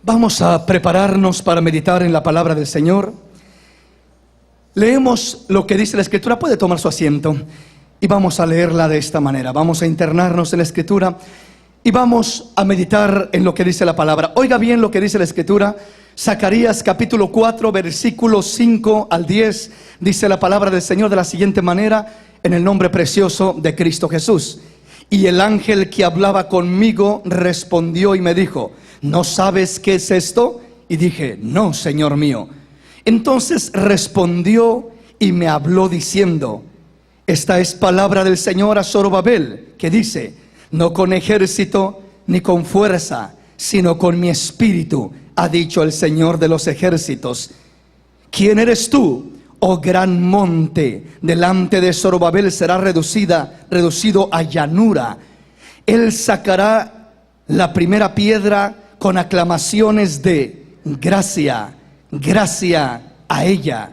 Vamos a prepararnos para meditar en la palabra del Señor. Leemos lo que dice la Escritura. Puede tomar su asiento y vamos a leerla de esta manera. Vamos a internarnos en la Escritura y vamos a meditar en lo que dice la palabra. Oiga bien lo que dice la Escritura. Zacarías capítulo 4 versículos 5 al 10. Dice la palabra del Señor de la siguiente manera: en el nombre precioso de Cristo Jesús. Y el ángel que hablaba conmigo respondió y me dijo: ¿no sabes qué es esto? Y dije: no, Señor mío. Entonces respondió y me habló diciendo: esta es palabra del Señor a Zorobabel, que dice: no con ejército ni con fuerza, sino con mi espíritu, ha dicho el Señor de los ejércitos. ¿Quién eres tú, oh gran monte? Delante de Zorobabel será reducido a llanura. Él sacará la primera piedra con aclamaciones de gracia, gracia a ella.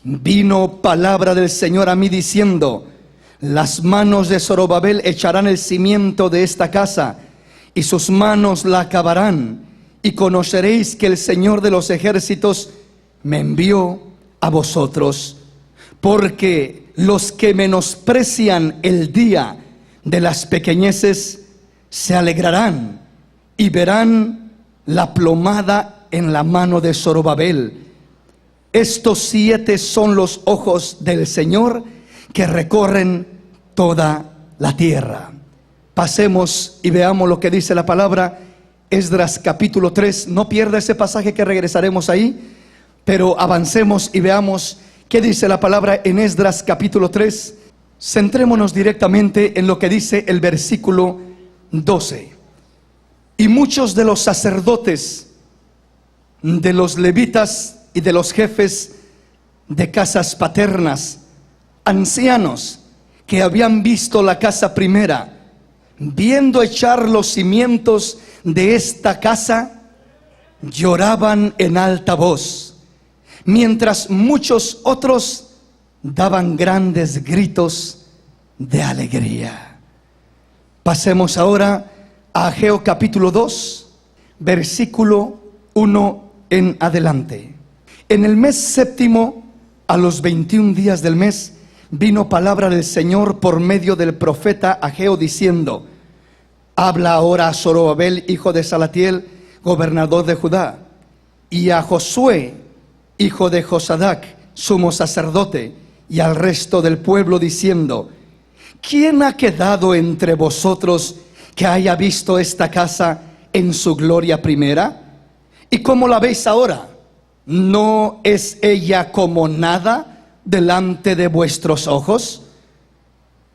Vino palabra del Señor a mí diciendo: las manos de Zorobabel echarán el cimiento de esta casa, y sus manos la acabarán, y conoceréis que el Señor de los ejércitos me envió a vosotros. Porque los que menosprecian el día de las pequeñeces se alegrarán y verán la plomada en la mano de Zorobabel. Estos 7 son los ojos del Señor que recorren toda la tierra. Pasemos y veamos lo que dice la palabra. Esdras capítulo 3. No pierda ese pasaje, que regresaremos ahí, pero avancemos y veamos qué dice la palabra en Esdras capítulo 3. Centrémonos directamente en lo que dice el versículo 12. Y muchos de los sacerdotes, de los levitas y de los jefes de casas paternas, ancianos que habían visto la casa primera, viendo echar los cimientos de esta casa, lloraban en alta voz, mientras muchos otros daban grandes gritos de alegría. Pasemos ahora a Ageo capítulo 2, versículo 1 en adelante. En el mes séptimo, a los 21 días del mes, vino palabra del Señor por medio del profeta Ageo diciendo: habla ahora a Zorobabel, hijo de Salatiel, gobernador de Judá, y a Josué, hijo de Josadac, sumo sacerdote, y al resto del pueblo diciendo: ¿quién ha quedado entre vosotros que haya visto esta casa en su gloria primera? ¿Y cómo la veis ahora? ¿No es ella como nada delante de vuestros ojos?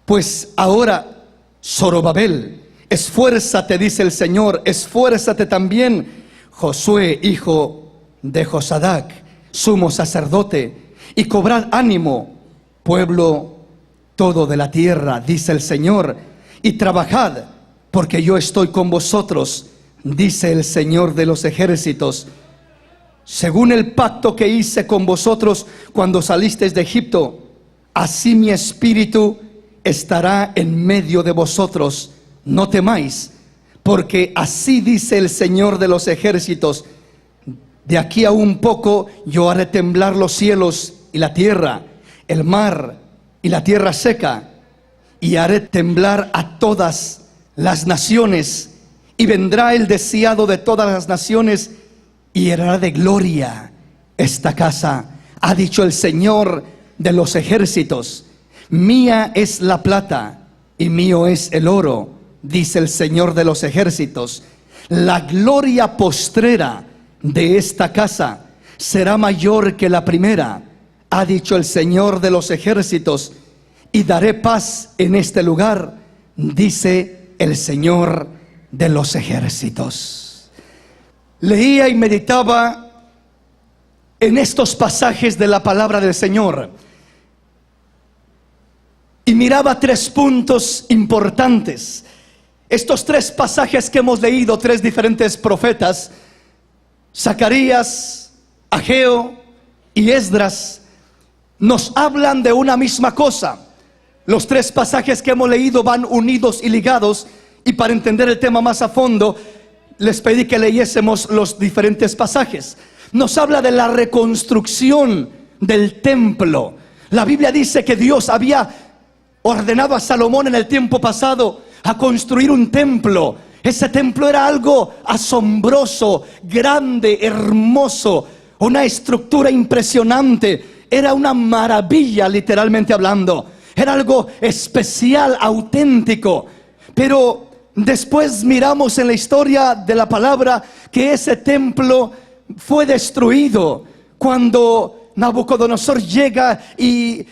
Pues ahora, Zorobabel, esfuérzate, dice el Señor, esfuérzate también, Josué, hijo de Josadac, sumo sacerdote, y cobrad ánimo, pueblo todo de la tierra, dice el Señor, y trabajad, porque yo estoy con vosotros, dice el Señor de los ejércitos, según el pacto que hice con vosotros cuando salisteis de Egipto, así mi espíritu estará en medio de vosotros. No temáis, porque así dice el Señor de los ejércitos: de aquí a un poco yo haré temblar los cielos y la tierra, el mar y la tierra seca, y haré temblar a todas las naciones, y vendrá el deseado de todas las naciones, y hará de gloria esta casa, ha dicho el Señor de los ejércitos. Mía es la plata y mío es el oro, dice el Señor de los ejércitos. La gloria postrera de esta casa será mayor que la primera, ha dicho el Señor de los ejércitos, y daré paz en este lugar, dice el Señor de los ejércitos. Leía y meditaba en estos pasajes de la palabra del Señor y miraba 3 puntos importantes. Estos 3 pasajes que hemos leído, 3 diferentes profetas, Zacarías, Ageo y Esdras, nos hablan de una misma cosa. Los 3 pasajes que hemos leído van unidos y ligados, y para entender el tema más a fondo, les pedí que leyésemos los diferentes pasajes. Nos habla de la reconstrucción del templo. La Biblia dice que Dios había ordenado a Salomón en el tiempo pasado a construir un templo. Ese templo era algo asombroso, grande, hermoso, una estructura impresionante. Era una maravilla, literalmente hablando. Era algo especial, auténtico. Pero después miramos en la historia de la palabra que ese templo fue destruido cuando Nabucodonosor llega y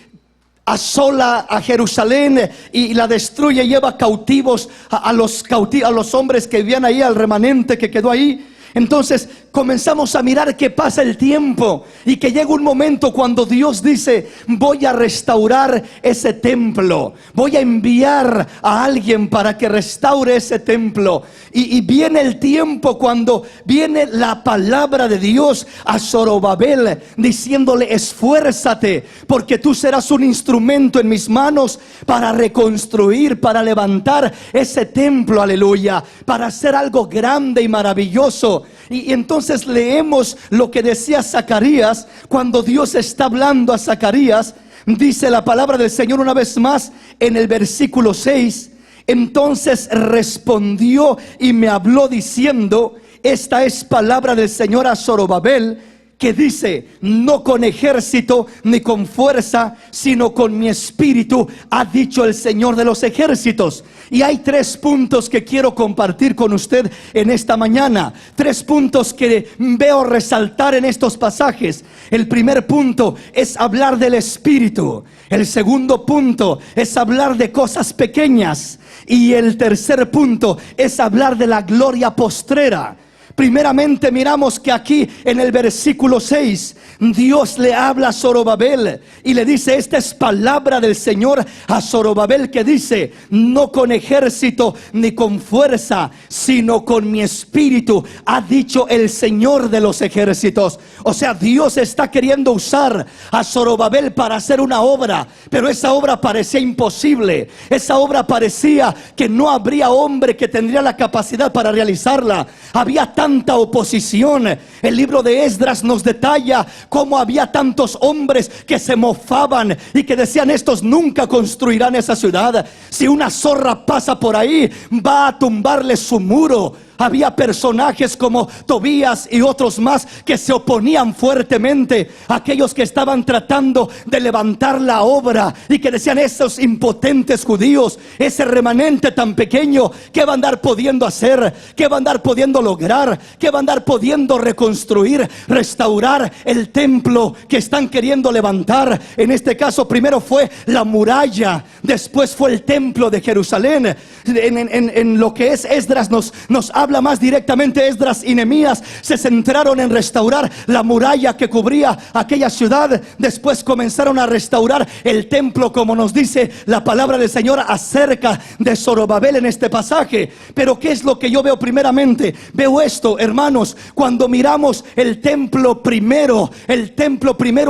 asola a Jerusalén y la destruye, lleva cautivos a los hombres que vivían ahí, al remanente que quedó ahí. Entonces comenzamos a mirar que pasa el tiempo y que llega un momento cuando Dios dice: voy a restaurar ese templo, voy a enviar a alguien para que restaure ese templo. Y viene el tiempo cuando viene la palabra de Dios a Zorobabel diciéndole: esfuérzate, porque tú serás un instrumento en mis manos para reconstruir, para levantar ese templo, aleluya, para hacer algo grande y maravilloso. Y entonces leemos lo que decía Zacarías cuando Dios está hablando a Zacarías. Dice la palabra del Señor una vez más en el versículo 6: entonces respondió y me habló diciendo: esta es palabra del Señor a Zorobabel, que dice: no con ejército ni con fuerza, sino con mi espíritu, ha dicho el Señor de los ejércitos. Y hay 3 puntos que quiero compartir con usted en esta mañana. 3 puntos que veo resaltar en estos pasajes. El primer punto es hablar del espíritu. El segundo punto es hablar de cosas pequeñas. Y el tercer punto es hablar de la gloria postrera. Primeramente miramos que aquí en el versículo 6 Dios le habla a Zorobabel y le dice: esta es palabra del Señor a Zorobabel, que dice: no con ejército ni con fuerza, sino con mi espíritu, ha dicho el Señor de los ejércitos. O sea, Dios está queriendo usar a Zorobabel para hacer una obra, pero esa obra parecía imposible. Esa obra parecía que no habría hombre que tendría la capacidad para realizarla. Había tanta oposición. El libro de Esdras nos detalla cómo había tantos hombres que se mofaban y que decían: estos nunca construirán esa ciudad. Si una zorra pasa por ahí, va a tumbarle su muro. Había personajes como Tobías y otros más que se oponían fuertemente a aquellos que estaban tratando de levantar la obra, y que decían: esos impotentes judíos, ese remanente tan pequeño, ¿qué va a andar pudiendo hacer? ¿Qué va a andar pudiendo lograr? ¿Qué va a andar pudiendo reconstruir, restaurar el templo que están queriendo levantar? En este caso primero fue la muralla, después fue el templo de Jerusalén. En lo que es Esdras nos habla más directamente. Esdras y Nehemías se centraron en restaurar la muralla que cubría aquella ciudad. Después comenzaron a restaurar el templo, como nos dice la palabra del Señor acerca de Zorobabel en este pasaje. Pero ¿qué es lo que yo veo primeramente? Veo esto, hermanos, cuando miramos el templo primero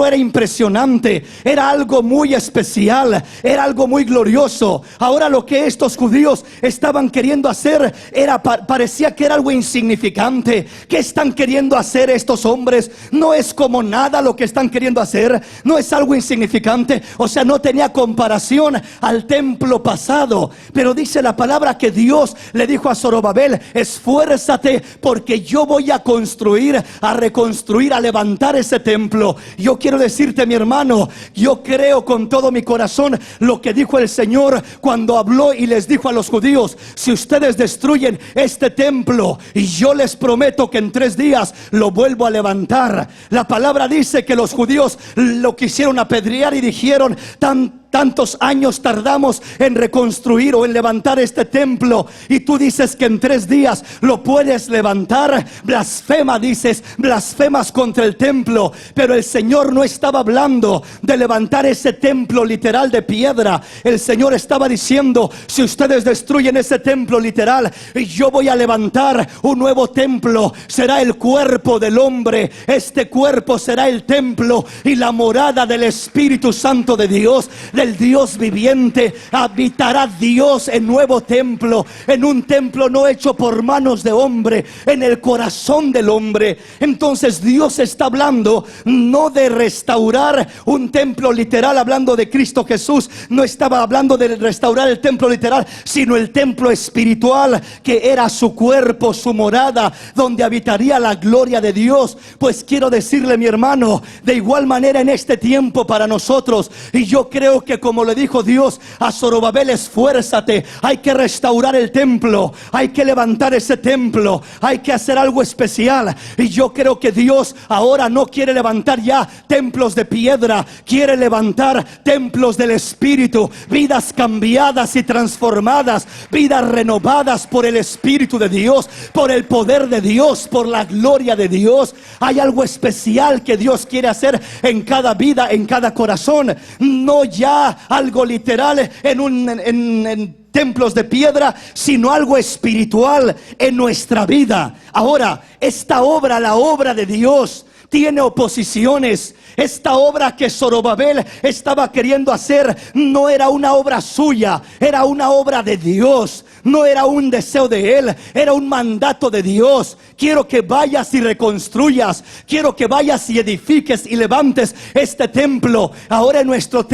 era impresionante, era algo muy especial, era algo muy glorioso. Ahora lo que estos judíos estaban queriendo hacer parecía que era algo insignificante. ¿Qué están queriendo hacer estos hombres? No es como nada lo que están queriendo hacer, no es algo insignificante. O sea, no tenía comparación al templo pasado. Pero dice la palabra que Dios le dijo a Zorobabel: esfuérzate, porque yo voy a construir, a reconstruir, a levantar ese templo. Yo quiero decirte, mi hermano, yo creo con todo mi corazón lo que dijo el Señor cuando habló y les dijo a los judíos: si ustedes destruyen este templo, y yo les prometo que en 3 días lo vuelvo a levantar. La palabra dice que los judíos lo quisieron apedrear y dijeron: tantos años tardamos en reconstruir o en levantar este templo, y tú dices que en 3 días lo puedes levantar. Blasfema, dices, blasfemas contra el templo. Pero el Señor no estaba hablando de levantar ese templo literal de piedra. El Señor estaba diciendo: si ustedes destruyen ese templo literal, yo voy a levantar un nuevo templo. Será el cuerpo del hombre. Este cuerpo será el templo y la morada del Espíritu Santo de Dios, del del Dios viviente. Habitará Dios en nuevo templo, en un templo no hecho por manos de hombre, en el corazón del hombre. Entonces Dios está hablando no de restaurar un templo literal, hablando de Cristo Jesús. No estaba hablando de restaurar el templo literal, sino el templo espiritual, que era su cuerpo, su morada, donde habitaría la gloria de Dios. Pues quiero decirle, mi hermano, de igual manera en este tiempo para nosotros, y yo creo que como le dijo Dios a Zorobabel, esfuérzate, hay que restaurar el templo, hay que levantar ese templo, hay que hacer algo especial. Y yo creo que Dios ahora no quiere levantar ya templos de piedra, quiere levantar templos del Espíritu, vidas cambiadas y transformadas, vidas renovadas por el Espíritu de Dios, por el poder de Dios, por la gloria de Dios. Hay algo especial que Dios quiere hacer en cada vida, en cada corazón. No ya algo literal en templos de piedra, sino algo espiritual en nuestra vida. Ahora, esta obra, la obra de Dios, tiene oposiciones. Esta obra que Zorobabel estaba queriendo hacer no era una obra suya, era una obra de Dios. No era un deseo de él, era un mandato de Dios. Quiero que vayas y reconstruyas, quiero que vayas y edifiques y levantes este templo. Ahora en nuestro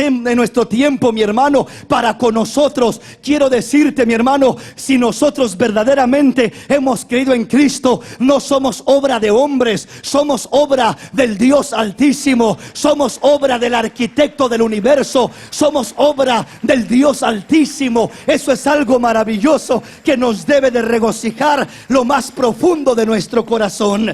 tiempo, mi hermano, para con nosotros, quiero decirte, mi hermano, si nosotros verdaderamente hemos creído en Cristo, no somos obra de hombres, somos obra del Dios Altísimo, somos obra del arquitecto del universo, somos obra del Dios Altísimo. Eso es algo maravilloso que nos debe de regocijar lo más profundo de nuestro corazón.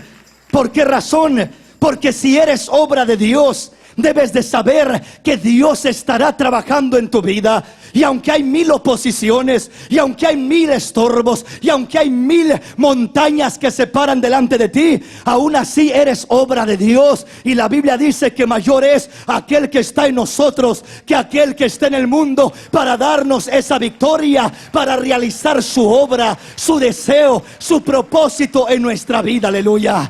¿Por qué razón? Porque si eres obra de Dios, debes de saber que Dios estará trabajando en tu vida. Y aunque hay 1000 oposiciones, y aunque hay 1000 estorbos, y aunque hay 1000 montañas que se paran delante de ti, aún así eres obra de Dios. Y la Biblia dice que mayor es aquel que está en nosotros que aquel que está en el mundo, para darnos esa victoria, para realizar su obra, su deseo, su propósito en nuestra vida. Aleluya.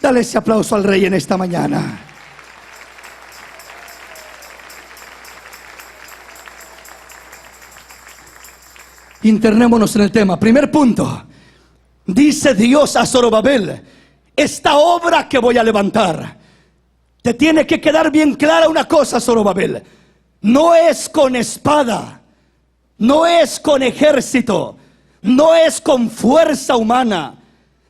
Dale ese aplauso al Rey en esta mañana. Internémonos en el tema. Primer punto. Dice Dios a Zorobabel: esta obra que voy a levantar, te tiene que quedar bien clara una cosa, Zorobabel. No es con espada, no es con ejército, no es con fuerza humana,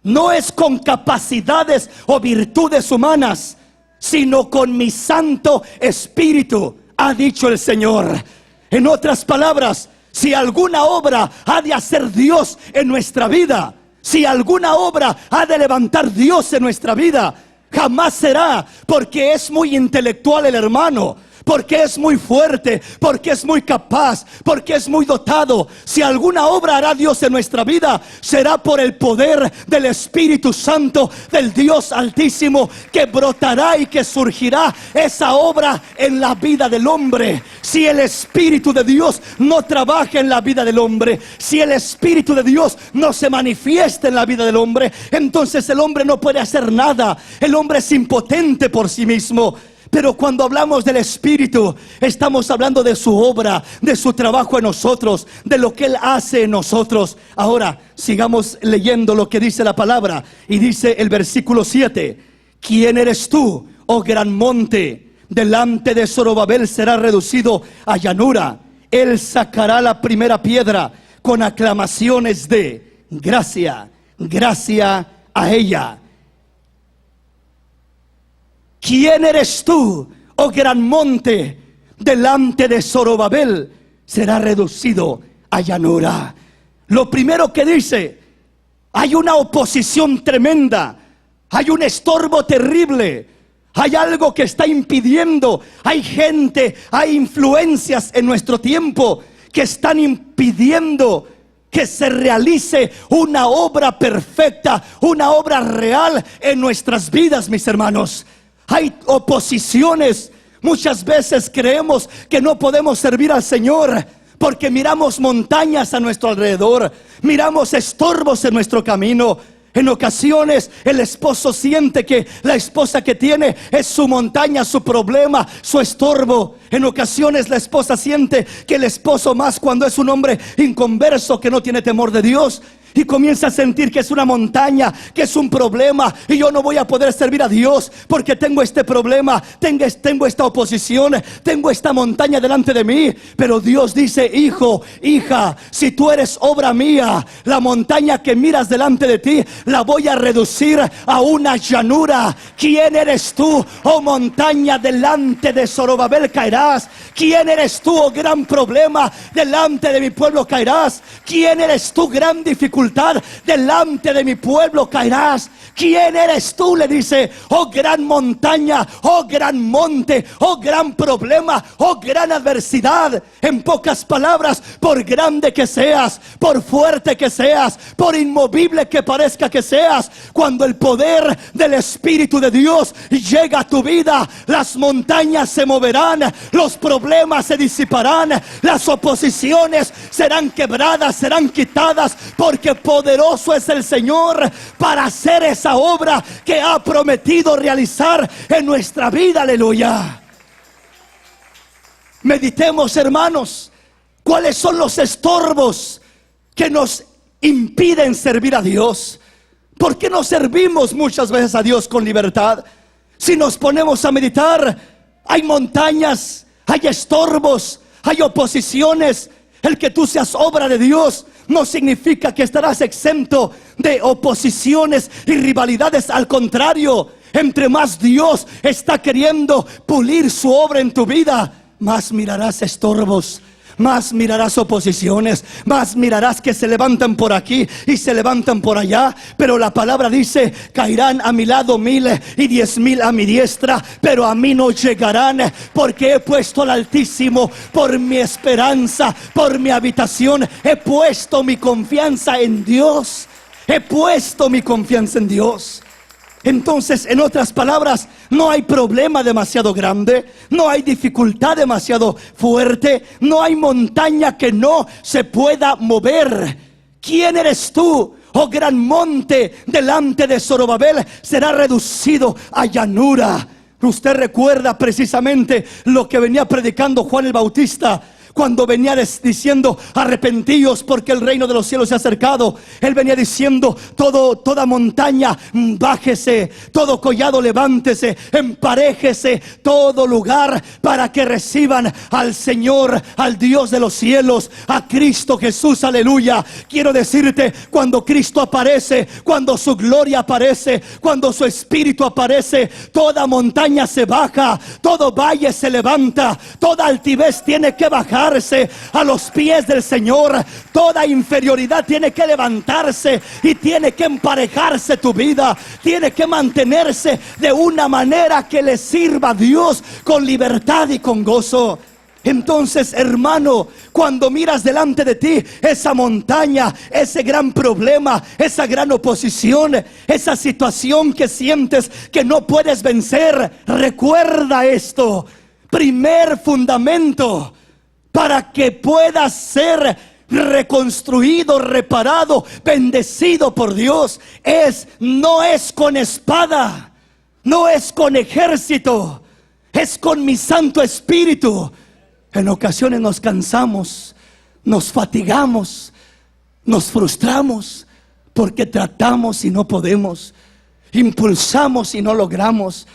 no es con capacidades o virtudes humanas, sino con mi Santo Espíritu, ha dicho el Señor. En otras palabras, si alguna obra ha de hacer Dios en nuestra vida, si alguna obra ha de levantar Dios en nuestra vida, jamás será porque es muy intelectual el hermano, porque es muy fuerte, porque es muy capaz, porque es muy dotado. Si alguna obra hará Dios en nuestra vida, será por el poder del Espíritu Santo del Dios Altísimo, que brotará y que surgirá esa obra en la vida del hombre. Si el Espíritu de Dios no trabaja en la vida del hombre, si el Espíritu de Dios no se manifiesta en la vida del hombre, entonces el hombre no puede hacer nada. El hombre es impotente por sí mismo. Pero cuando hablamos del Espíritu, estamos hablando de su obra, de su trabajo en nosotros, de lo que Él hace en nosotros. Ahora, sigamos leyendo lo que dice la palabra. Y dice el versículo 7: ¿quién eres tú, oh gran monte? Delante de Zorobabel será reducido a llanura. Él sacará la primera piedra con aclamaciones de gracia, gracia a ella. ¿quién eres tú, oh gran monte? Delante de Zorobabel será reducido a llanura. Lo primero que dice: hay una oposición tremenda, hay un estorbo terrible, hay algo que está impidiendo, hay gente, hay influencias en nuestro tiempo que están impidiendo que se realice una obra perfecta, una obra real en nuestras vidas, mis hermanos. Hay oposiciones. Muchas veces creemos que no podemos servir al Señor porque miramos montañas a nuestro alrededor, miramos estorbos en nuestro camino. En ocasiones el esposo siente que la esposa que tiene es su montaña, su problema, su estorbo. En ocasiones la esposa siente que el esposo, más cuando es un hombre inconverso que no tiene temor de Dios, y comienza a sentir que es una montaña, que es un problema, y yo no voy a poder servir a Dios porque tengo este problema, tengo esta oposición, tengo esta montaña delante de mí. Pero Dios dice: hijo, hija, si tú eres obra mía, la montaña que miras delante de ti la voy a reducir a una llanura. ¿Quién eres tú, oh montaña? Delante de Zorobabel caerás. ¿Quién eres tú, oh gran problema? Delante de mi pueblo caerás. ¿Quién eres tú, gran dificultad? Delante de mi pueblo caerás. ¿Quién eres tú? Le dice: oh gran montaña, oh gran monte, oh gran problema, oh gran adversidad. En pocas palabras, por grande que seas, por fuerte que seas, por inmovible que parezca que seas, cuando el poder del Espíritu de Dios llega a tu vida, las montañas se moverán, los problemas se disiparán, las oposiciones serán quebradas, serán quitadas, porque poderoso es el Señor para hacer esa obra que ha prometido realizar en nuestra vida. Aleluya. Meditemos, hermanos, cuáles son los estorbos que nos impiden servir a Dios. ¿Por qué no servimos muchas veces a Dios con libertad? Si nos ponemos a meditar, hay montañas, hay estorbos, hay oposiciones. El que tú seas obra de Dios no significa que estarás exento de oposiciones y rivalidades. Al contrario, entre más Dios está queriendo pulir su obra en tu vida, más mirarás estorbos, más mirarás oposiciones, más mirarás que se levantan por aquí y se levantan por allá. Pero la palabra dice: caerán a mi lado 1000 y 10,000 a mi diestra, pero a mí no llegarán, porque he puesto al Altísimo por mi esperanza, por mi habitación. He puesto mi confianza en Dios. He puesto mi confianza en Dios. Entonces, en otras palabras, no hay problema demasiado grande, no hay dificultad demasiado fuerte, no hay montaña que no se pueda mover. ¿Quién eres tú, oh gran monte? Delante de Zorobabel será reducido a llanura. Usted recuerda precisamente lo que venía predicando Juan el Bautista cuando venía diciendo: arrepentíos porque el reino de los cielos se ha acercado. Él venía diciendo: toda montaña bájese, todo collado levántese, emparéjese todo lugar, para que reciban al Señor, al Dios de los cielos, a Cristo Jesús. Aleluya. Quiero decirte, cuando Cristo aparece, cuando su gloria aparece, cuando su Espíritu aparece, toda montaña se baja, todo valle se levanta, toda altivez tiene que bajar a los pies del Señor. Toda inferioridad tiene que levantarse y tiene que emparejarse tu vida. Tiene que mantenerse de una manera que le sirva a Dios con libertad y con gozo. Entonces, hermano, cuando miras delante de ti esa montaña, ese gran problema, esa gran oposición, esa situación que sientes que no puedes vencer, recuerda esto: primer fundamento para que puedas ser reconstruido, reparado, bendecido por Dios, no es con espada, no es con ejército, es con mi Santo Espíritu. En ocasiones nos cansamos, nos fatigamos, nos frustramos porque tratamos y no podemos, impulsamos y no logramos,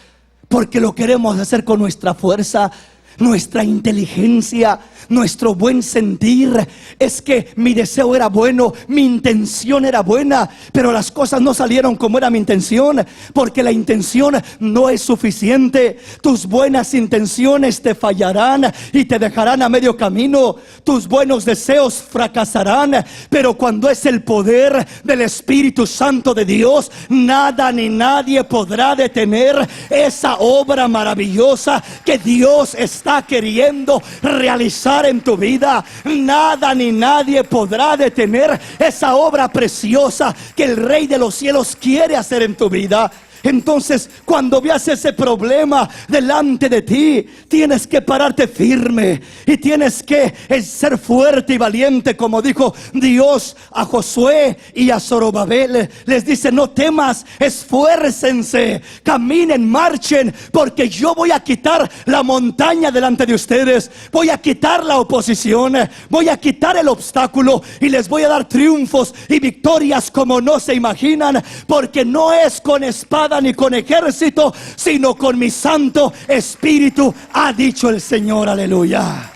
porque lo queremos hacer con nuestra fuerza, nuestra inteligencia, nuestro buen sentir. Es que mi deseo era bueno, mi intención era buena, pero las cosas no salieron como era mi intención, porque la intención no es suficiente. Tus buenas intenciones te fallarán y te dejarán a medio camino. Tus buenos deseos fracasarán, pero cuando es el poder del Espíritu Santo de Dios, nada ni nadie podrá detener esa obra maravillosa que Dios está queriendo realizar en tu vida. Nada ni nadie podrá detener esa obra preciosa que el Rey de los cielos quiere hacer en tu vida. Entonces, cuando veas ese problema delante de ti, tienes que pararte firme y tienes que ser fuerte y valiente, como dijo Dios a Josué y a Zorobabel. Les dice: no temas, esfuércense, caminen, marchen, porque yo voy a quitar la montaña delante de ustedes, voy a quitar la oposición, voy a quitar el obstáculo y les voy a dar triunfos y victorias como no se imaginan, porque no es con espada ni con ejército, sino con mi Santo Espíritu, ha dicho el Señor. Aleluya.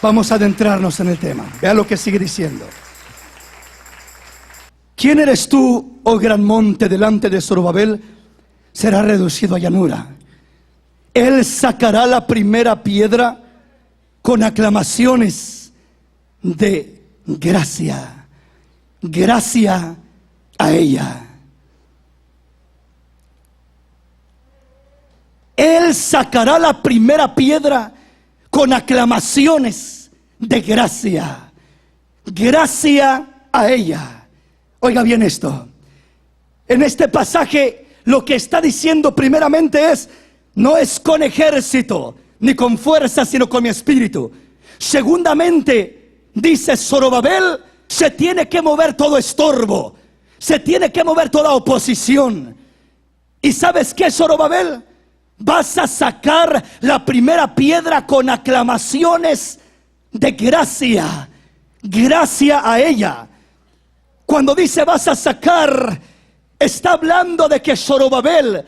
Vamos a adentrarnos en el tema. Vea lo que sigue diciendo. ¿Quién eres tú, oh gran monte? Delante de Zorobabel será reducido a llanura. Él sacará la primera piedra con aclamaciones de gracia. Gracia a ella. Él sacará la primera piedra con aclamaciones de gracia. Gracia a ella. Oiga bien esto. En este pasaje lo que está diciendo primeramente es: no es con ejército ni con fuerza, sino con mi espíritu. Segundamente dice: Zorobabel, se tiene que mover todo estorbo, se tiene que mover toda oposición. ¿Y sabes qué, Zorobabel? Vas a sacar la primera piedra con aclamaciones de gracia. Gracia a ella. Cuando dice vas a sacar, está hablando de que Zorobabel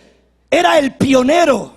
era el pionero,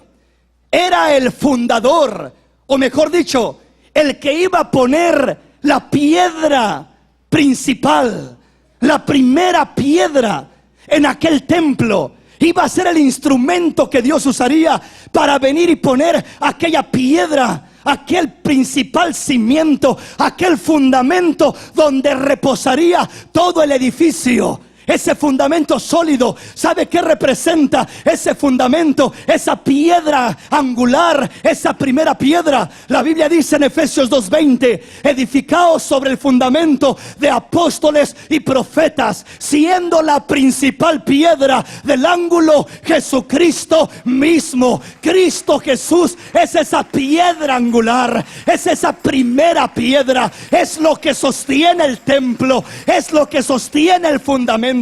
era el fundador, o mejor dicho, el que iba a poner la piedra principal, la primera piedra en aquel templo. Iba a ser el instrumento que Dios usaría para venir y poner aquella piedra, aquel principal cimiento, aquel fundamento donde reposaría todo el edificio. Ese fundamento sólido, ¿sabe qué representa ese fundamento? Esa piedra angular, esa primera piedra. La Biblia dice en Efesios 2:20: edificaos sobre el fundamento de apóstoles y profetas, siendo la principal piedra del ángulo Jesucristo mismo. Cristo Jesús es esa piedra angular, es esa primera piedra, es lo que sostiene el templo, es lo que sostiene el fundamento.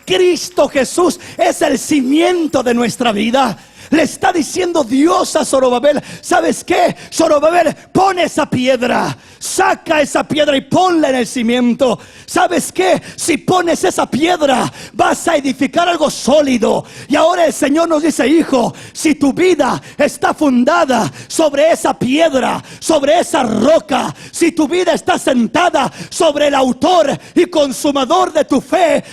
Cristo Jesús es el cimiento de nuestra vida. Le está diciendo Dios a Zorobabel: ¿sabes qué? Zorobabel, pon esa piedra, saca esa piedra y ponla en el cimiento. ¿Sabes qué? Si pones esa piedra, vas a edificar algo sólido. Y ahora el Señor nos dice: hijo, si tu vida está fundada sobre esa piedra, sobre esa roca, si tu vida está sentada sobre el autor y consumador de tu fe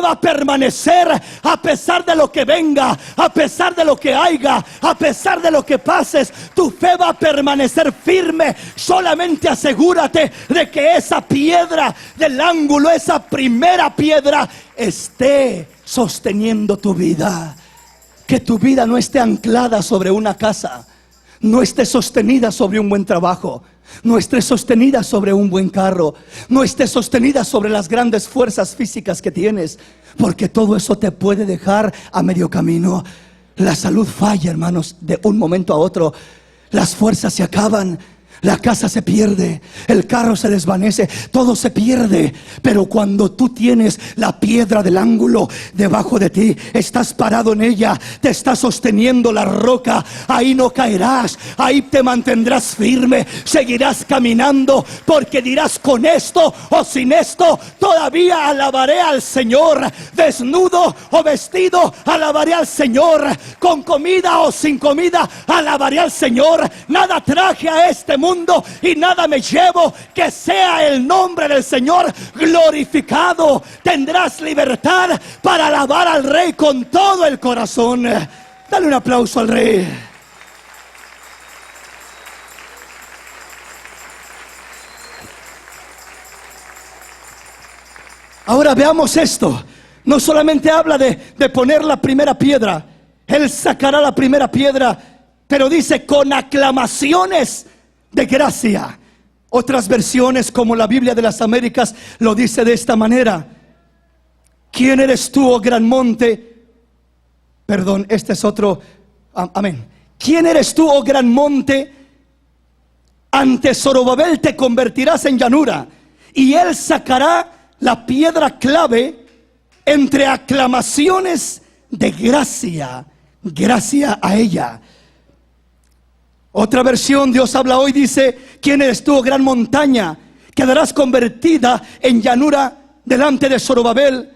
va a permanecer a pesar de lo que venga, a pesar de lo que haya, a pesar de lo que pases. Tu fe va a permanecer firme. Solamente asegúrate de que esa piedra del ángulo, esa primera piedra, esté sosteniendo tu vida. Que tu vida no esté anclada sobre una casa, no esté sostenida sobre un buen trabajo, no esté sostenida sobre un buen carro, no esté sostenida sobre las grandes fuerzas físicas que tienes, porque todo eso te puede dejar a medio camino. La salud falla, hermanos, de un momento a otro. Las fuerzas se acaban, la casa se pierde, el carro se desvanece, todo se pierde. Pero cuando tú tienes la piedra del ángulo debajo de ti, estás parado en ella, te está sosteniendo la roca, ahí no caerás, ahí te mantendrás firme, seguirás caminando, porque dirás: con esto o sin esto, todavía alabaré al Señor. Desnudo o vestido, alabaré al Señor. Con comida o sin comida, alabaré al Señor. Nada traje a este mundo y nada me llevo, que sea el nombre del Señor glorificado. Tendrás libertad para alabar al Rey con todo el corazón. Dale un aplauso al Rey. Ahora veamos esto. No solamente habla de poner la primera piedra. Él sacará la primera piedra, pero dice: con aclamaciones de gracia. Otras versiones, como la Biblia de las Américas, lo dice de esta manera: ¿quién eres tú, oh gran monte? Perdón, este es otro. Amén. ¿Quién eres tú, oh gran monte? Ante Zorobabel te convertirás en llanura, y él sacará la piedra clave entre aclamaciones de gracia. Gracia a ella. Otra versión, Dios habla hoy, dice: ¿quién eres tú, oh gran montaña? Quedarás convertida en llanura delante de Zorobabel.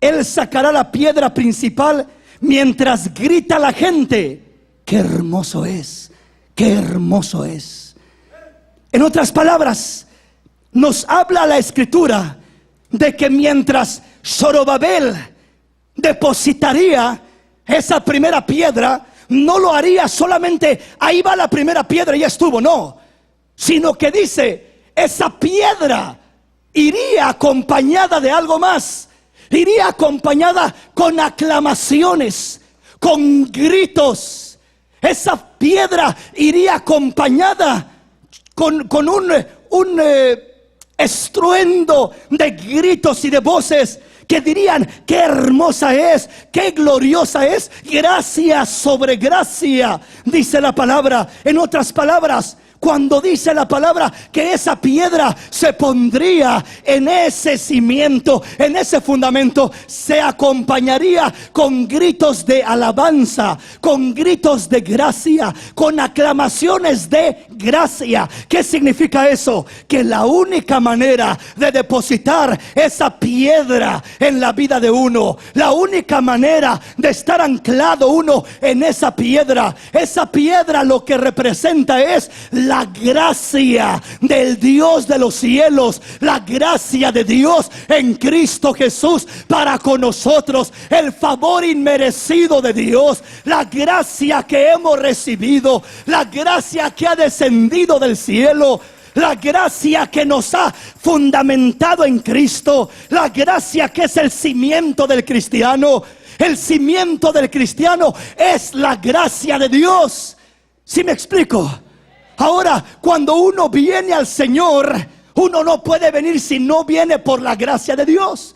Él sacará la piedra principal mientras grita la gente: ¡qué hermoso es! ¡Qué hermoso es! En otras palabras, nos habla la Escritura de que mientras Zorobabel depositaría esa primera piedra, no lo haría solamente ahí va la primera piedra y ya estuvo, no, sino que dice, esa piedra iría acompañada de algo más. Iría acompañada con aclamaciones, con gritos. Esa piedra iría acompañada con un estruendo de gritos y de voces que dirían: qué hermosa es, qué gloriosa es, gracia sobre gracia, dice la palabra. En otras palabras, cuando dice la palabra que esa piedra se pondría en ese cimiento, en ese fundamento, se acompañaría con gritos de alabanza, con gritos de gracia, con aclamaciones de gracia. ¿Qué significa eso? Que la única manera de depositar esa piedra en la vida de uno, la única manera de estar anclado uno en esa piedra lo que representa es la gracia del Dios de los cielos, la gracia de Dios en Cristo Jesús para con nosotros, el favor inmerecido de Dios, la gracia que hemos recibido, la gracia que ha descendido del cielo, la gracia que nos ha fundamentado en Cristo, la gracia que es el cimiento del cristiano. El cimiento del cristiano es la gracia de Dios. ¿Sí me explico? Ahora, cuando uno viene al Señor, uno no puede venir si no viene por la gracia de Dios.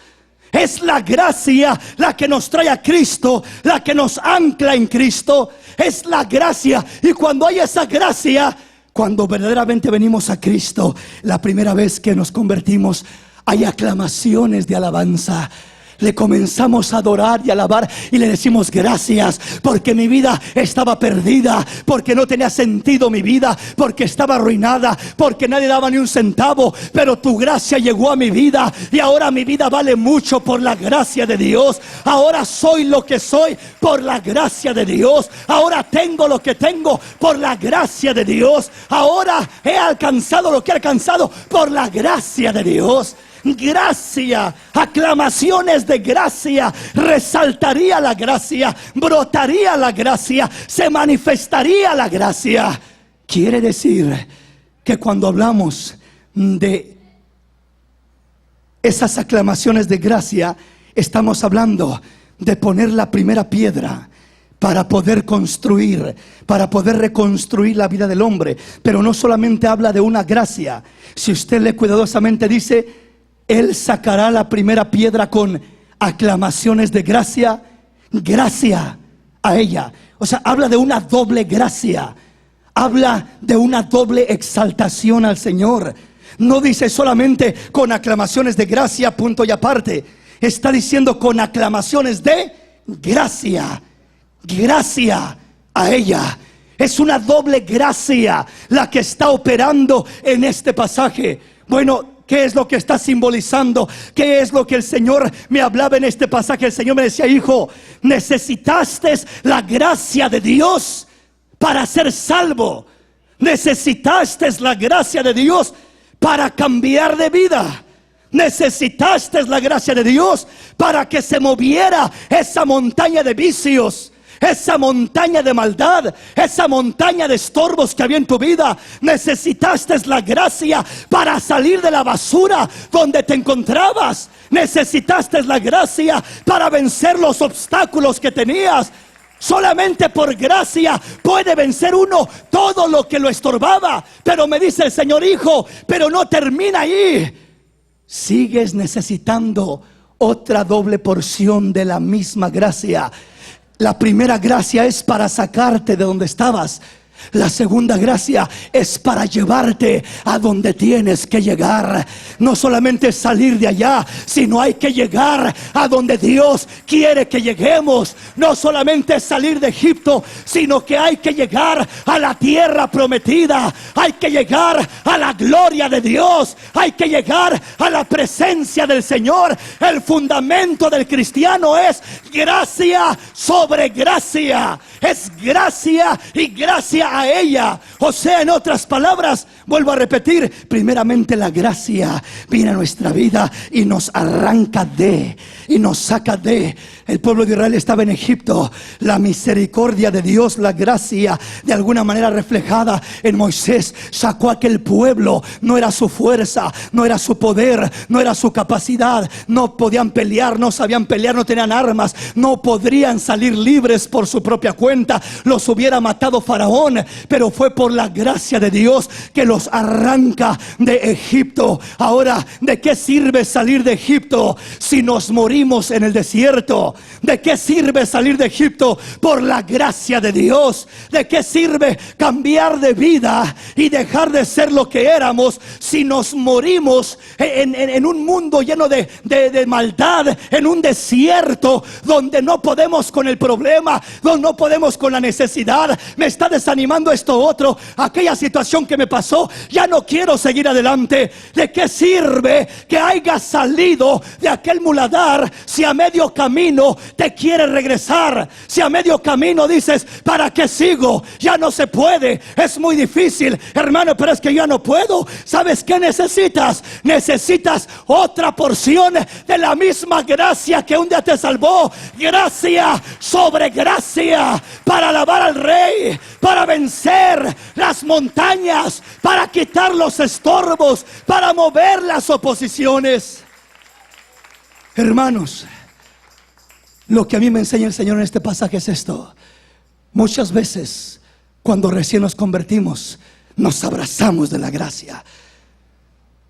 Es la gracia la que nos trae a Cristo, la que nos ancla en Cristo. Es la gracia. Y cuando hay esa gracia, cuando verdaderamente venimos a Cristo, la primera vez que nos convertimos, hay aclamaciones de alabanza. Le comenzamos a adorar y alabar y le decimos: gracias, porque mi vida estaba perdida, porque no tenía sentido mi vida, porque estaba arruinada, porque nadie daba ni un centavo, pero tu gracia llegó a mi vida y ahora mi vida vale mucho por la gracia de Dios. Ahora soy lo que soy por la gracia de Dios. Ahora tengo lo que tengo por la gracia de Dios. Ahora he alcanzado lo que he alcanzado por la gracia de Dios. Gracia, aclamaciones de gracia, resaltaría la gracia, brotaría la gracia, se manifestaría la gracia. Quiere decir que cuando hablamos de esas aclamaciones de gracia, estamos hablando de poner la primera piedra para poder construir, para poder reconstruir la vida del hombre. Pero no solamente habla de una gracia. Si usted lee cuidadosamente, dice: Él sacará la primera piedra con aclamaciones de gracia, gracia a ella. O sea, habla de una doble gracia, habla de una doble exaltación al Señor. No dice solamente con aclamaciones de gracia, punto y aparte. Está diciendo con aclamaciones de gracia, gracia a ella. Es una doble gracia la que está operando en este pasaje. Bueno, ¿qué es lo que está simbolizando? ¿Qué es lo que el Señor me hablaba en este pasaje? El Señor me decía: hijo, necesitaste la gracia de Dios para ser salvo. Necesitaste la gracia de Dios para cambiar de vida. Necesitaste la gracia de Dios para que se moviera esa montaña de vicios, esa montaña de maldad, esa montaña de estorbos que había en tu vida. Necesitaste la gracia para salir de la basura donde te encontrabas. Necesitaste la gracia para vencer los obstáculos que tenías. Solamente por gracia puede vencer uno todo lo que lo estorbaba. Pero me dice el Señor: hijo, pero no termina ahí. Sigues necesitando otra doble porción de la misma gracia. La primera gracia es para sacarte de donde estabas. La segunda gracia es para llevarte a donde tienes que llegar. No solamente salir de allá, sino hay que llegar a donde Dios quiere que lleguemos. No solamente salir de Egipto, sino que hay que llegar a la tierra prometida. Hay que llegar a la gloria de Dios. Hay que llegar a la presencia del Señor. El fundamento del cristiano es gracia sobre gracia. Es gracia y gracia a ella. O sea, en otras palabras, vuelvo a repetir, primeramente la gracia viene a nuestra vida y nos arranca de, y nos saca de. El pueblo de Israel estaba en Egipto. La misericordia de Dios, la gracia, de alguna manera reflejada en Moisés, sacó a aquel pueblo. No era su fuerza, no era su poder, no era su capacidad. No podían pelear, no sabían pelear, no tenían armas, no podrían salir libres por su propia cuenta. Los hubiera matado Faraón, pero fue por la gracia de Dios que los arranca de Egipto. Ahora, ¿de qué sirve salir de Egipto si nos morimos en el desierto? ¿De qué sirve salir de Egipto por la gracia de Dios? ¿De qué sirve cambiar de vida y dejar de ser lo que éramos si nos morimos en un mundo lleno de maldad, en un desierto donde no podemos con el problema, donde no podemos con la necesidad? Me está desanimando esto otro, aquella situación que me pasó, ya no quiero seguir adelante. ¿De qué sirve que hayas salido de aquel muladar si a medio camino te quieres regresar? Si a medio camino dices, ¿para qué sigo? Ya no se puede, es muy difícil, hermano, pero es que ya no puedo. ¿Sabes qué necesitas? Necesitas otra porción de la misma gracia que un día te salvó. Gracia sobre gracia, para alabar al Rey, para vencer las montañas, para quitar los estorbos, para mover las oposiciones. Hermanos, lo que a mí me enseña el Señor en este pasaje es esto. Muchas veces, cuando recién nos convertimos, nos abrazamos de la gracia,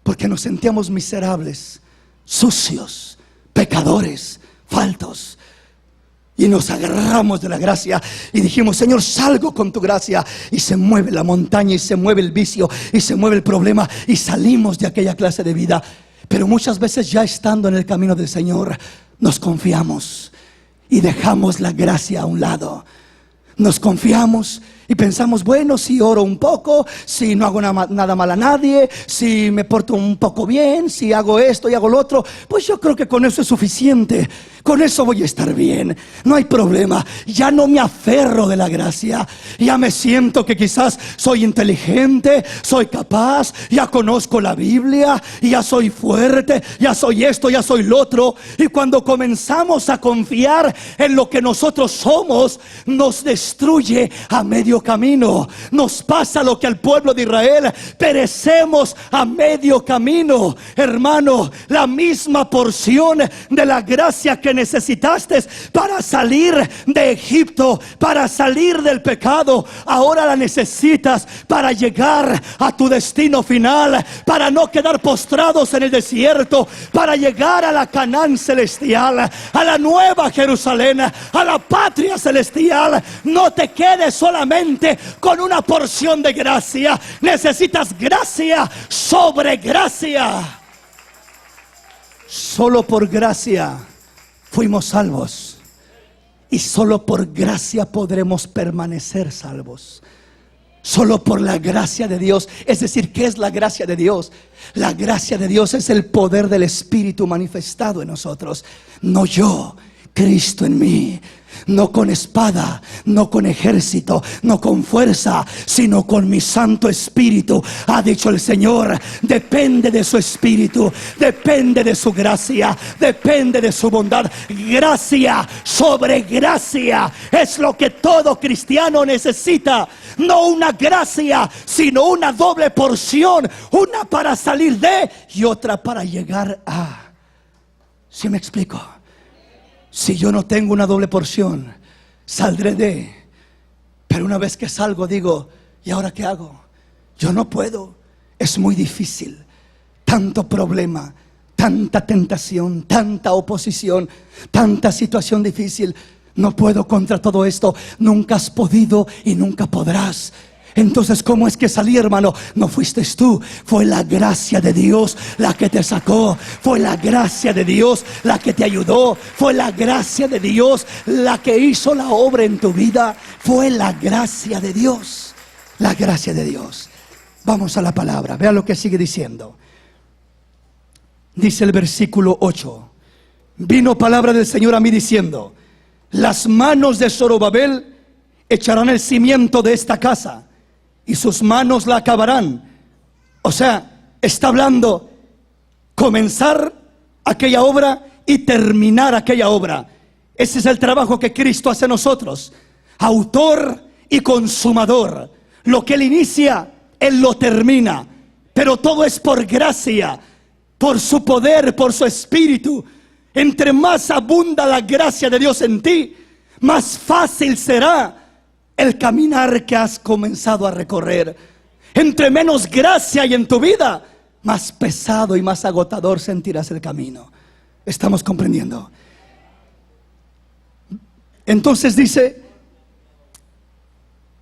porque nos sentíamos miserables, sucios, pecadores, faltos. Y nos agarramos de la gracia y dijimos, Señor, salgo con tu gracia. Y se mueve la montaña, y se mueve el vicio, y se mueve el problema, y salimos de aquella clase de vida. Pero muchas veces, ya estando en el camino del Señor, nos confiamos y dejamos la gracia a un lado. Nos confiamos y pensamos, bueno, si oro un poco, si no hago nada mal a nadie, si me porto un poco bien, si hago esto y hago lo otro, pues yo creo que con eso es suficiente. Con eso voy a estar bien, no hay problema. Ya no me aferro de la gracia. Ya me siento que quizás soy inteligente, soy capaz, ya conozco la Biblia, ya soy fuerte, ya soy esto, ya soy lo otro. Y cuando comenzamos a confiar en lo que nosotros somos, nos destruye a medio camino. Nos pasa lo que al pueblo de Israel, perecemos a medio camino. Hermano, la misma porción de la gracia que necesitaste para salir de Egipto, para salir del pecado, ahora la necesitas para llegar a tu destino final, para no quedar postrados en el desierto, para llegar a la Canaán celestial, a la nueva Jerusalén, a la patria celestial. No te quedes solamente con una porción de gracia, necesitas gracia sobre gracia. Solo por gracia fuimos salvos, y solo por gracia podremos permanecer salvos. Solo por la gracia de Dios. Es decir, ¿qué es la gracia de Dios? La gracia de Dios es el poder del Espíritu manifestado en nosotros. No yo, Cristo en mí. No con espada, no con ejército, no con fuerza, sino con mi Santo Espíritu, ha dicho el Señor. Depende de su Espíritu, depende de su gracia, depende de su bondad. Gracia sobre gracia es lo que todo cristiano necesita. No una gracia, sino una doble porción. Una para salir de y otra para llegar a. ¿Sí me explico? Si yo no tengo una doble porción, saldré de. Pero una vez que salgo digo, ¿y ahora qué hago? Yo no puedo, es muy difícil. Tanto problema, tanta tentación, tanta oposición, tanta situación difícil. No puedo contra todo esto. Nunca has podido y nunca podrás. Entonces, ¿cómo es que salí, hermano? No fuiste tú, fue la gracia de Dios la que te sacó. Fue la gracia de Dios la que te ayudó. Fue la gracia de Dios la que hizo la obra en tu vida. Fue la gracia de Dios. La gracia de Dios. Vamos a la palabra, vea lo que sigue diciendo. Dice el versículo 8: vino palabra del Señor a mí diciendo: las manos de Zorobabel echarán el cimiento de esta casa, y sus manos la acabarán. O sea, está hablando comenzar aquella obra y terminar aquella obra. Ese es el trabajo que Cristo hace en nosotros. Autor y consumador. Lo que Él inicia, Él lo termina. Pero todo es por gracia, por su poder, por su espíritu. Entre más abunda la gracia de Dios en ti, más fácil será el caminar que has comenzado a recorrer. Entre menos gracia hay en tu vida, más pesado y más agotador sentirás el camino. ¿Estamos comprendiendo? Entonces dice,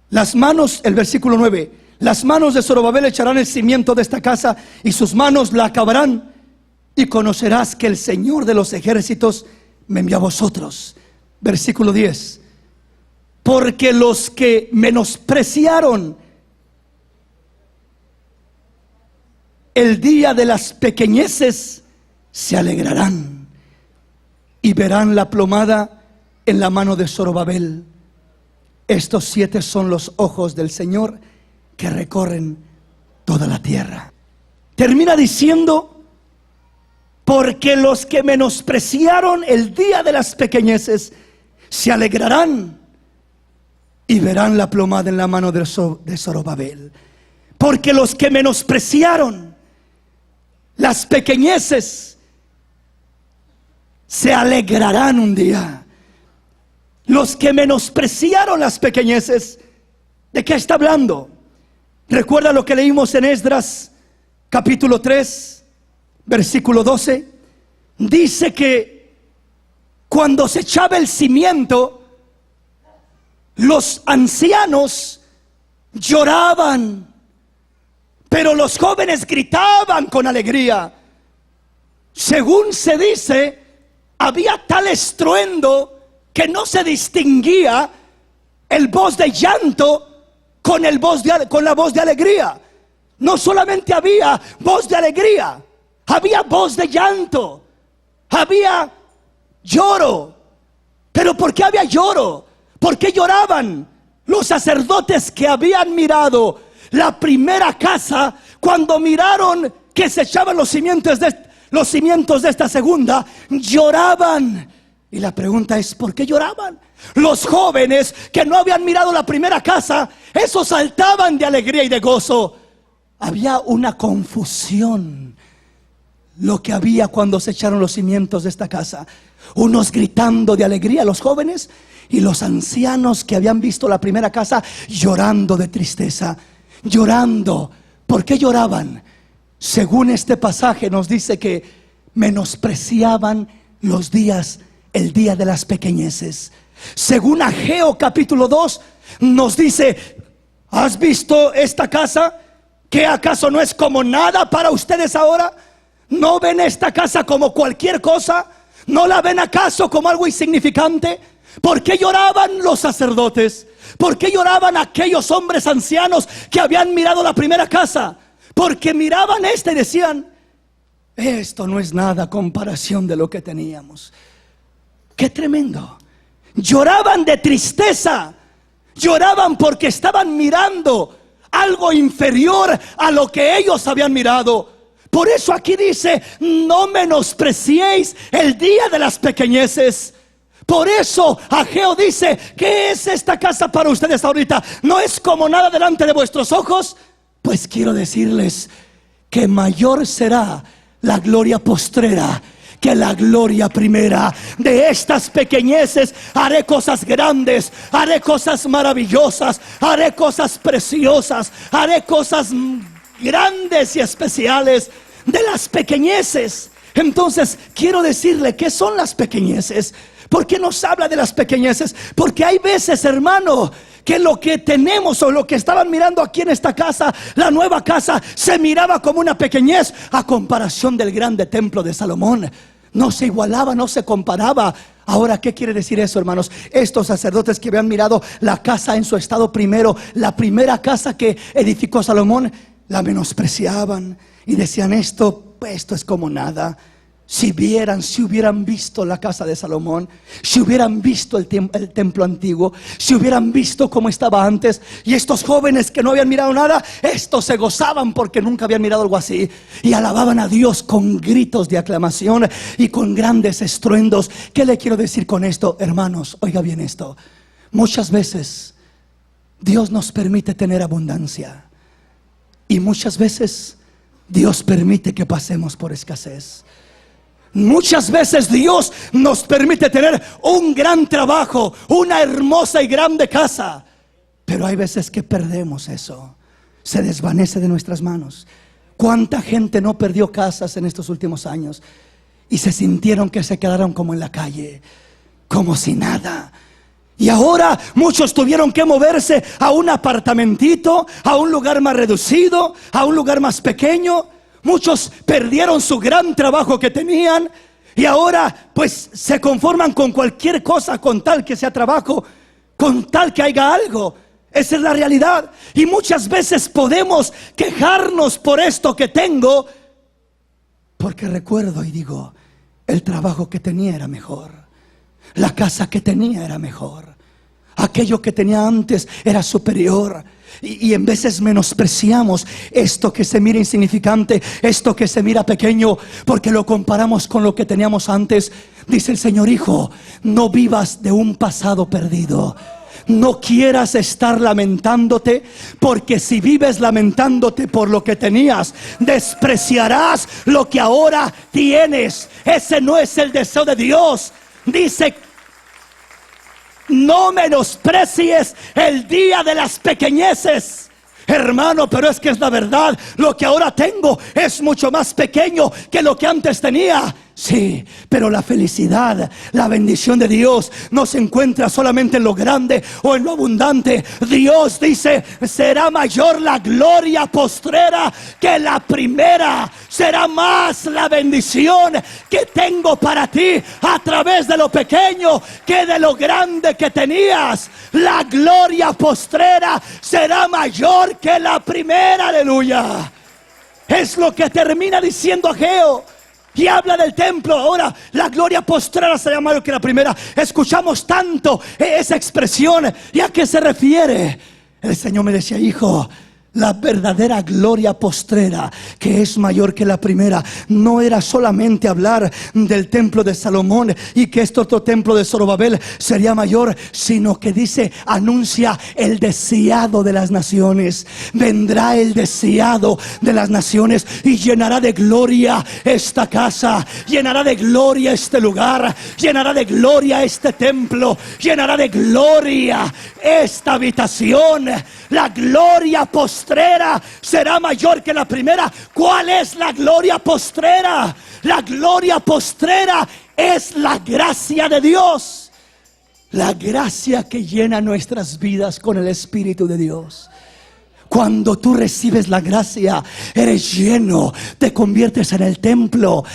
las manos, el versículo 9: las manos de Zorobabel echarán el cimiento de esta casa, y sus manos la acabarán, y conocerás que el Señor de los ejércitos me envió a vosotros. Versículo 10: porque los que menospreciaron el día de las pequeñeces se alegrarán y verán la plomada en la mano de Zorobabel. Estos 7 son los ojos del Señor que recorren toda la tierra. Termina diciendo: porque los que menospreciaron el día de las pequeñeces se alegrarán y verán la plomada en la mano de Zorobabel. Porque los que menospreciaron las pequeñeces se alegrarán un día. Los que menospreciaron las pequeñeces, ¿de qué está hablando? Recuerda lo que leímos en Esdras capítulo 3 versículo 12. Dice que cuando se echaba el cimiento, los ancianos lloraban, pero los jóvenes gritaban con alegría. Según se dice, había tal estruendo que no se distinguía el voz de llanto con la voz de alegría. No solamente había voz de alegría, había voz de llanto, había lloro. ¿Pero por qué había lloro? ¿Por qué lloraban? Los sacerdotes que habían mirado la primera casa, cuando miraron que se echaban los cimientos de esta segunda, lloraban. Y la pregunta es, ¿por qué lloraban? Los jóvenes que no habían mirado la primera casa, esos saltaban de alegría y de gozo. Había una confusión lo que había cuando se echaron los cimientos de esta casa. Unos gritando de alegría, los jóvenes, y los ancianos que habían visto la primera casa llorando de tristeza, llorando. ¿Por qué lloraban? Según este pasaje nos dice que menospreciaban el día de las pequeñeces. Según Ageo capítulo 2 nos dice: ¿has visto esta casa? ¿Qué acaso no es como nada para ustedes ahora? ¿No ven esta casa como cualquier cosa? ¿No la ven acaso como algo insignificante? ¿Por qué lloraban los sacerdotes? ¿Por qué lloraban aquellos hombres ancianos que habían mirado la primera casa? Porque miraban esta y decían: esto no es nada a comparación de lo que teníamos. ¡Qué tremendo! Lloraban de tristeza, lloraban porque estaban mirando algo inferior a lo que ellos habían mirado. Por eso aquí dice: no menospreciéis el día de las pequeñeces. Por eso Ageo dice: ¿qué es esta casa para ustedes ahorita? ¿No es como nada delante de vuestros ojos? Pues quiero decirles que mayor será la gloria postrera que la gloria primera. De estas pequeñeces haré cosas grandes, haré cosas maravillosas, haré cosas preciosas, haré cosas grandes y especiales. De las pequeñeces. Entonces quiero decirle, ¿qué son las pequeñeces? ¿Por qué nos habla de las pequeñeces? Porque hay veces, hermano, que lo que tenemos o lo que estaban mirando aquí en esta casa, la nueva casa, se miraba como una pequeñez a comparación del grande templo de Salomón. No se igualaba, no se comparaba. Ahora, ¿qué quiere decir eso, hermanos? Estos sacerdotes que habían mirado la casa en su estado primero, la primera casa que edificó Salomón, la menospreciaban y decían: esto es como nada. Si hubieran visto la casa de Salomón, si hubieran visto el templo antiguo, si hubieran visto cómo estaba antes. Y estos jóvenes que no habían mirado nada, estos se gozaban porque nunca habían mirado algo así, y alababan a Dios con gritos de aclamación y con grandes estruendos. ¿Qué le quiero decir con esto, hermanos? Oiga bien esto. Muchas veces Dios nos permite tener abundancia, y muchas veces Dios permite que pasemos por escasez. Muchas veces Dios nos permite tener un gran trabajo, una hermosa y grande casa, pero hay veces que perdemos eso, se desvanece de nuestras manos. ¿Cuánta gente no perdió casas en estos últimos años y se sintieron que se quedaron como en la calle, como si nada? Y ahora muchos tuvieron que moverse a un apartamentito, a un lugar más reducido, a un lugar más pequeño. Muchos perdieron su gran trabajo que tenían y ahora pues se conforman con cualquier cosa con tal que sea trabajo, con tal que haya algo. Esa es la realidad. Y muchas veces podemos quejarnos por esto que tengo, porque recuerdo y digo: el trabajo que tenía era mejor, la casa que tenía era mejor, aquello que tenía antes era superior. Y en veces menospreciamos esto que se mira insignificante, esto que se mira pequeño, porque lo comparamos con lo que teníamos antes. Dice el Señor: hijo, no vivas de un pasado perdido. No quieras estar lamentándote, porque si vives lamentándote por lo que tenías, despreciarás lo que ahora tienes. Ese no es el deseo de Dios. Dice: no menosprecies el día de las pequeñeces. Hermano, pero es que es la verdad. Lo que ahora tengo es mucho más pequeño que lo que antes tenía. Sí, pero la felicidad, la bendición de Dios no se encuentra solamente en lo grande o en lo abundante. Dios dice: será mayor la gloria postrera que la primera. Será más la bendición que tengo para ti a través de lo pequeño que de lo grande que tenías. La gloria postrera será mayor que la primera. Aleluya. Es lo que termina diciendo Ageo. Y habla del templo. Ahora la gloria postrera será mayor que la primera. Escuchamos tanto esa expresión. ¿Y a qué se refiere? El Señor me decía: hijo, la verdadera gloria postrera, que es mayor que la primera, no era solamente hablar del templo de Salomón y que este otro templo de Zorobabel sería mayor, sino que dice, anuncia el deseado de las naciones. Vendrá el deseado de las naciones y llenará de gloria esta casa, llenará de gloria este lugar, llenará de gloria este templo, llenará de gloria esta habitación. La gloria postrera será mayor que la primera. ¿Cuál es la gloria postrera? La gloria postrera es la gracia de Dios. La gracia que llena nuestras vidas con el Espíritu de Dios. Cuando tú recibes la gracia, eres lleno, te conviertes en el templo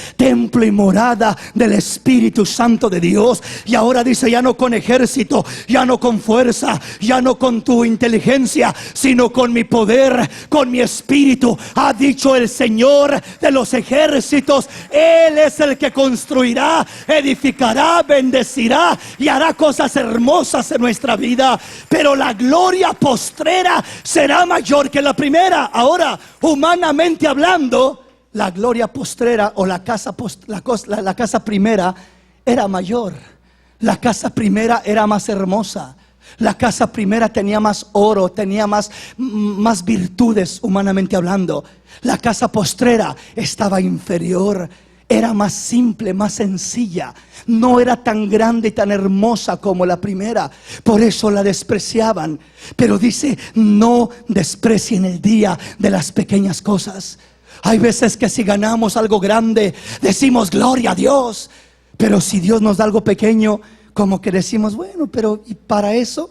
y morada del Espíritu Santo de Dios. Y ahora dice: ya no con ejército, ya no con fuerza, ya no con tu inteligencia, sino con mi poder, con mi espíritu, ha dicho el Señor de los ejércitos. Él es el que construirá, edificará, bendecirá y hará cosas hermosas en nuestra vida. Pero la gloria postrera será mayor que la primera. Ahora, humanamente hablando, la gloria postrera o la casa primera era mayor. La casa primera era más hermosa. La casa primera tenía más oro, tenía más virtudes, humanamente hablando. La casa postrera estaba inferior. Era más simple, más sencilla. No era tan grande y tan hermosa como la primera. Por eso la despreciaban. Pero dice: no desprecien el día de las pequeñas cosas. Hay veces que si ganamos algo grande, decimos: gloria a Dios. Pero si Dios nos da algo pequeño, como que decimos, bueno, pero ¿y para eso?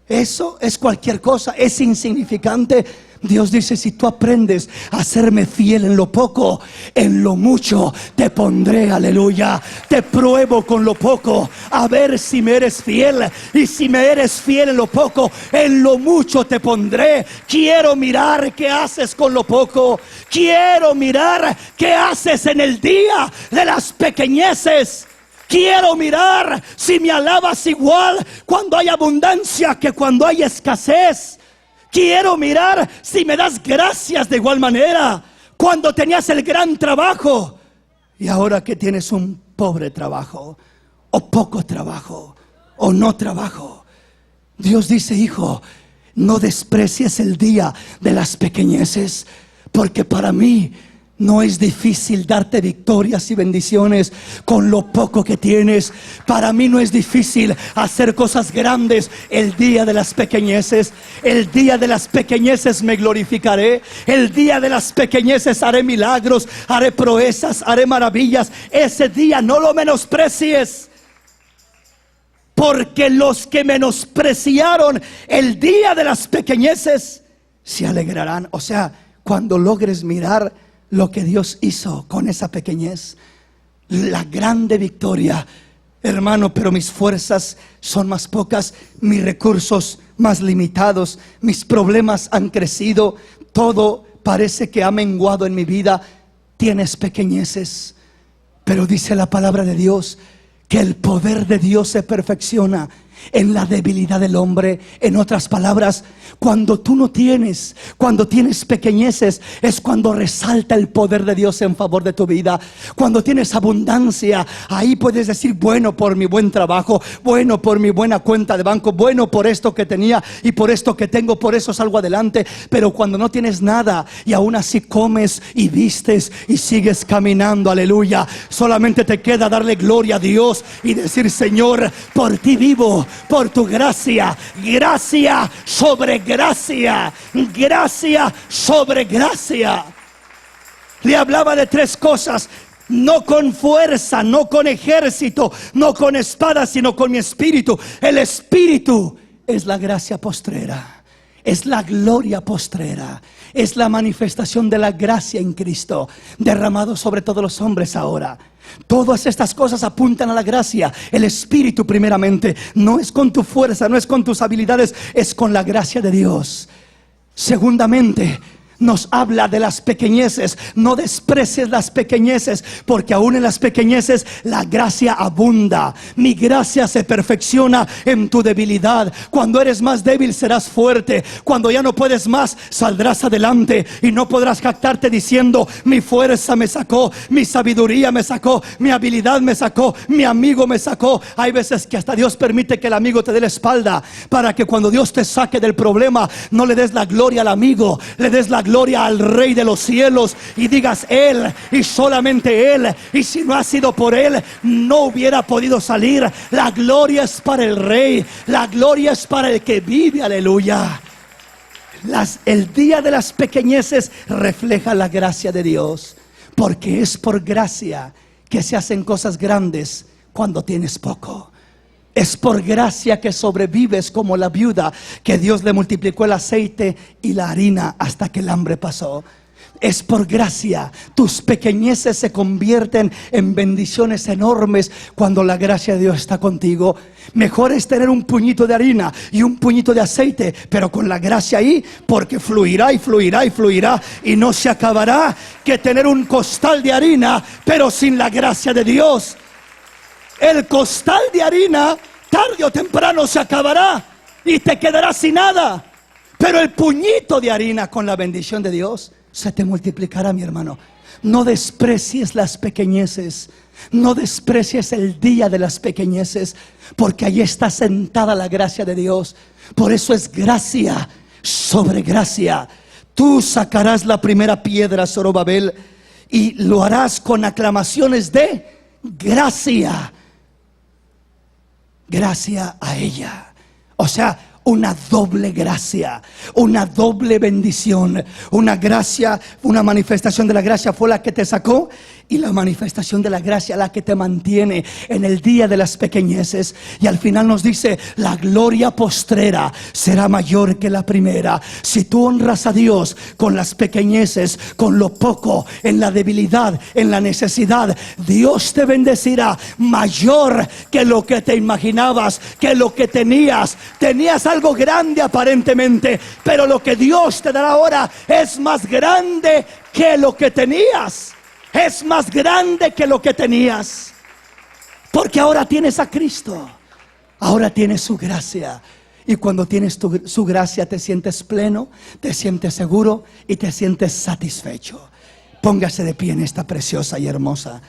Eso es cualquier cosa, es insignificante. Dios dice, si tú aprendes a serme fiel en lo poco, en lo mucho te pondré, aleluya. Te pruebo con lo poco, a ver si me eres fiel. Y si me eres fiel en lo poco, en lo mucho te pondré. Quiero mirar qué haces con lo poco. Quiero mirar qué haces en el día de las pequeñeces. Quiero mirar si me alabas igual cuando hay abundancia que cuando hay escasez. Quiero mirar si me das gracias de igual manera cuando tenías el gran trabajo y ahora que tienes un pobre trabajo o poco trabajo o no trabajo. Dios dice, hijo, no desprecies el día de las pequeñeces, porque para mí no es difícil darte victorias y bendiciones con lo poco que tienes. Para mí no es difícil hacer cosas grandes el día de las pequeñeces. El día de las pequeñeces me glorificaré. El día de las pequeñeces haré milagros, haré proezas, haré maravillas. Ese día no lo menosprecies, porque los que menospreciaron el día de las pequeñeces se alegrarán. O sea, cuando logres mirar lo que Dios hizo con esa pequeñez, la grande victoria, hermano, pero mis fuerzas son más pocas, mis recursos más limitados, mis problemas han crecido, todo parece que ha menguado en mi vida. Tienes pequeñeces, pero dice la palabra de Dios que el poder de Dios se perfecciona en la debilidad del hombre. En otras palabras, cuando tú no tienes, cuando tienes pequeñeces, es cuando resalta el poder de Dios en favor de tu vida. Cuando tienes abundancia, ahí puedes decir, bueno, por mi buen trabajo, bueno, por mi buena cuenta de banco, bueno, por esto que tenía y por esto que tengo, por eso salgo adelante. Pero cuando no tienes nada y aún así comes y vistes y sigues caminando, aleluya, solamente te queda darle gloria a Dios y decir, Señor, por ti vivo, por tu gracia, gracia sobre gracia, gracia sobre gracia. Le hablaba de tres cosas: no con fuerza, no con ejército, no con espada, sino con mi espíritu. El espíritu es la gracia postrera, es la gloria postrera, es la manifestación de la gracia en Cristo derramado sobre todos los hombres ahora. Todas estas cosas apuntan a la gracia. El espíritu primeramente, no es con tu fuerza, no es con tus habilidades, es con la gracia de Dios. Segundamente, nos habla de las pequeñeces. No desprecies las pequeñeces, porque aún en las pequeñeces la gracia abunda. Mi gracia se perfecciona en tu debilidad. Cuando eres más débil serás fuerte. Cuando ya no puedes más, saldrás adelante y no podrás jactarte diciendo, mi fuerza me sacó, mi sabiduría me sacó, mi habilidad me sacó, mi amigo me sacó. Hay veces que hasta Dios permite que el amigo te dé la espalda, para que cuando Dios te saque del problema, no le des la gloria al amigo, le des la gloria al Rey de los cielos y digas, Él y solamente Él, y si no ha sido por Él no hubiera podido salir. La gloria es para el Rey, la gloria es para el que vive, aleluya. El día de las pequeñeces refleja la gracia de Dios, porque es por gracia que se hacen cosas grandes cuando tienes poco. Es por gracia que sobrevives como la viuda, que Dios le multiplicó el aceite y la harina hasta que el hambre pasó. Es por gracia. Tus pequeñeces se convierten en bendiciones enormes cuando la gracia de Dios está contigo. Mejor es tener un puñito de harina y un puñito de aceite, pero con la gracia ahí, porque fluirá y fluirá y fluirá y no se acabará, que tener un costal de harina pero sin la gracia de Dios. El costal de harina tarde o temprano se acabará y te quedarás sin nada, pero el puñito de harina con la bendición de Dios se te multiplicará, mi hermano. No desprecies las pequeñeces, no desprecies el día de las pequeñeces, porque allí está sentada la gracia de Dios. Por eso es gracia sobre gracia. Tú sacarás la primera piedra, Zorobabel, y lo harás con aclamaciones de gracia. Gracia a ella. O sea, una doble gracia, una doble bendición. Una gracia, una manifestación de la gracia fue la que te sacó, y la manifestación de la gracia, la que te mantiene en el día de las pequeñeces. Y al final nos dice: la gloria postrera será mayor que la primera. Si tú honras a Dios con las pequeñeces, con lo poco, en la debilidad, en la necesidad, Dios te bendecirá mayor que lo que te imaginabas, que lo que tenías. Tenías algo grande aparentemente, pero lo que Dios te dará ahora es más grande que lo que tenías. Es más grande que lo que tenías, porque ahora tienes a Cristo, ahora tienes su gracia. Y cuando tienes su gracia, te sientes pleno, te sientes seguro y te sientes satisfecho. Póngase de pie en esta preciosa y hermosa